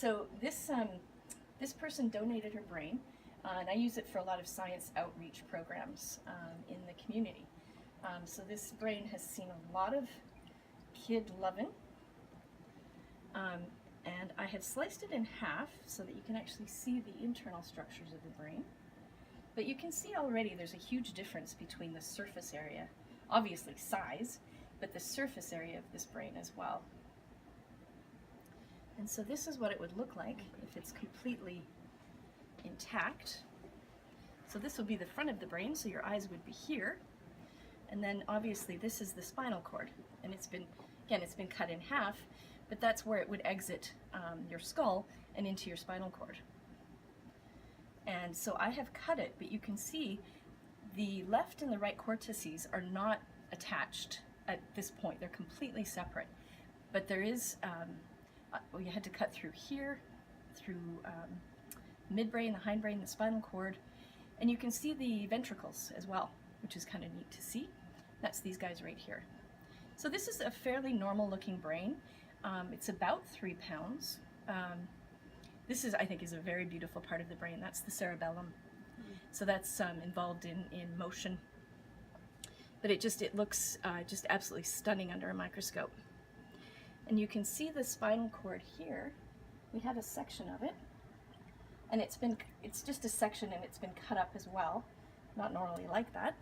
So this person donated her brain, and I use it for a lot of science outreach programs in the community. So this brain has seen a lot of kid loving, and I have sliced it in half so that you can actually see the internal structures of the brain. But you can see already there's a huge difference between the surface area, obviously size, but the surface area of this brain as well. And so this is what it would look like if it's completely intact. So this would be the front of the brain, so your eyes would be here. And then obviously this is the spinal cord, and it's been cut in half, but that's where it would exit your skull and into your spinal cord. And so I have cut it, but you can see the left and the right cortices are not attached at this point. They're completely separate. But there is, you had to cut through here, through midbrain, the hindbrain, the spinal cord, and you can see the ventricles as well, which is kind of neat to see. That's these guys right here. So this is a fairly normal looking brain. It's about 3 pounds. This is, I think, is a very beautiful part of the brain. That's the cerebellum. So that's involved in motion. But it looks just absolutely stunning under a microscope. And you can see the spinal cord here. We have a section of it, and it's just a section, and it's been cut up as well. Not normally like that.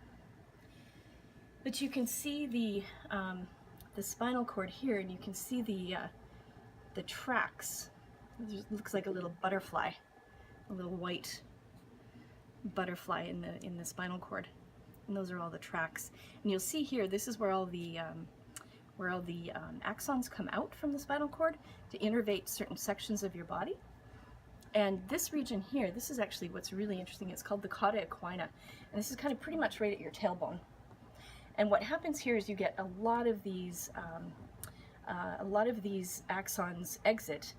But you can see the spinal cord here, and you can see the tracks. It looks like a little butterfly, a little white butterfly in the spinal cord, and those are all the tracks. And you'll see here, this is where all the axons come out from the spinal cord to innervate certain sections of your body. And this region here, this is actually what's really interesting. It's called the cauda equina, and this is kind of pretty much right at your tailbone. And what happens here is you get a lot of these axons exit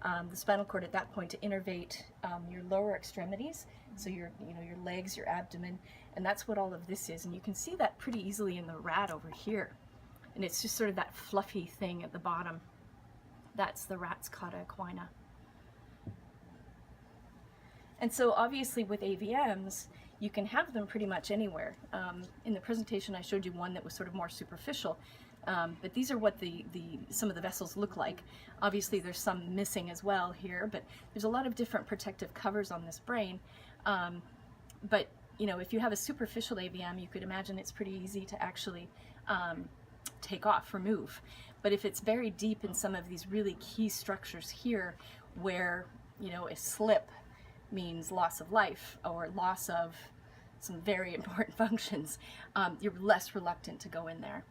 the spinal cord at that point to innervate your lower extremities, so your legs, your abdomen, and that's what all of this is. And you can see that pretty easily in the rat over here. And it's just sort of that fluffy thing at the bottom. That's the rat's cauda equina. And so obviously with AVMs, you can have them pretty much anywhere. In the presentation I showed you one that was sort of more superficial, but these are what some of the vessels look like. Obviously there's some missing as well here, but there's a lot of different protective covers on this brain. But if you have a superficial AVM, you could imagine it's pretty easy to actually take off, remove. But if it's very deep in some of these really key structures here, where a slip means loss of life or loss of some very important functions, you're less reluctant to go in there.